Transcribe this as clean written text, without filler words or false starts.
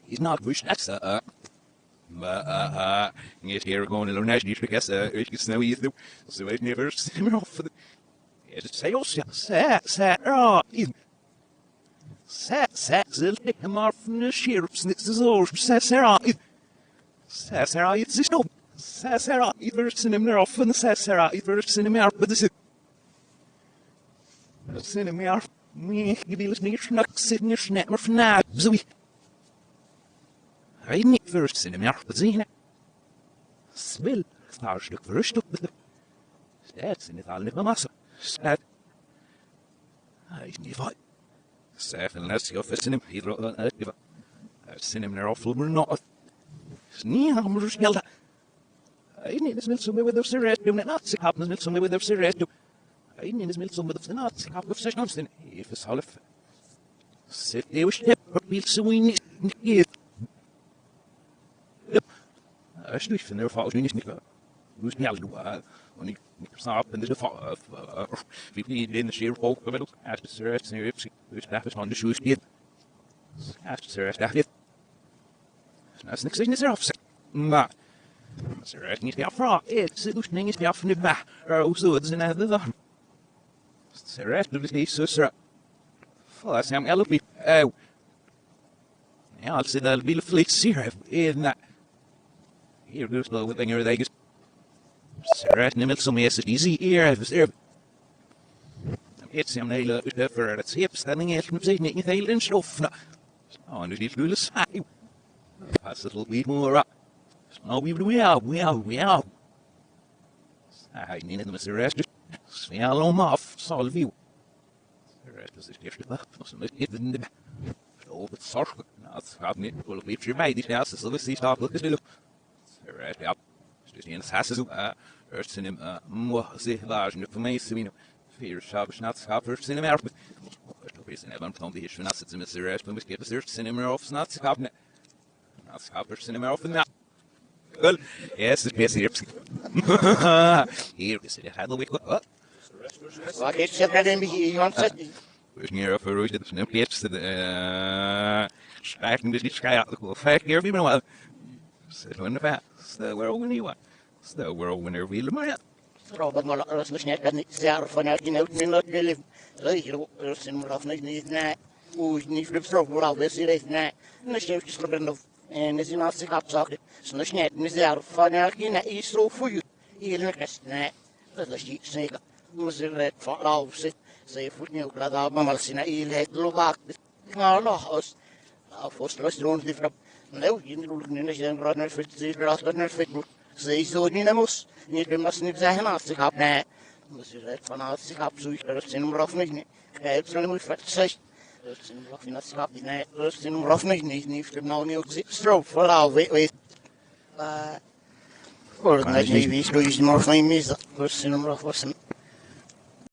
He's not wish that's yes, here going to learn national because it's now easy. So I never see him off for the. It's sales, they'll take him off from the sheriff's and it's his old Sarah, it's his no. Sarah, either cinema off and Sarah, either cinema, but this is. Cinema, me, give you listening, you're not sitting, you're never from now. So we. I need first cinema, but see, Swill, starstruck first up with the. That's in it all, never must. Sad. I need fight. Seven, let's go for cinema. He wrote a cinema awful, we're not. Snee, I'm just yelled. I need this mill somewhere with the cigarette, doing it not sick happens, mill somewhere with the cigarette. I need this mill somewhere with the not sick happens, such nonsense. If it's all of. Sit there with hip, but we'll so we need it. I should have never thought we need to. Who's yelled, when he stop and there's a fall of. We need in the sheer folk of it. Ask the cigarette, and who's staff is on the shoes. Ask the cigarette, staff it. That's next thing is their offset. Cigarette needs to be off raw. It's a good thing is to be off in the back. Or also, it's another one. Cigarette, do the so, sir. Oh, that's how I'll be. Oh. Yeah, I'll say that'll be the fleets here. In that. Here goes the thing here, they get. Cigarette, and it's some yes, it's easy here. I was there. It's him, they look at for its hips, standing out from saying it, they didn't show. Oh, and it's good to say. Pass a little bit more up. Oh, we are. I need them as the rest. Smell them off, solve you. The rest is just up. So let's get in the back. Oh, but sorry. Now it's got me. Well, if you're made this house, so let's see, stop, look at it. The rest up. Just in the houses. First in him, see, large enough for me, so we know. Fear shop, not stop, first in him out. First in heaven, from the issue, not sits in the rest, but we get the search in him off, not stop. Not stop, first in him off, and now. Well, yes, it's basically here is it. How do we go? What? It's a very big one. We're near for the snippets to the starting to sky out the cool fact here. Everyone was sit on the back. So we're all winning. So we're all winner. We'll marry. Robert Mollers was not going to say for not live. Later, person of night. Who needs to throw for all this is not. And the chef is for enough. En is not sick up socket. Snatch net, Miss Out, Fanarkin, is so for you. He'll make a snack. Let the sheep snake. Was it red for all sit? Say for new glad mammals in a eel head low back. Our house. Our first lost round different. No, you know, and runner fit the runner fit. Say so in a mouse. Need must nip the hand sick up now. Was it red for not sick up so you can send rough me. It's only fat say. In rough in a slap in that, in rough me, if you know, you stroke for our wait. Or night, maybe, so you more famous, in rough or some.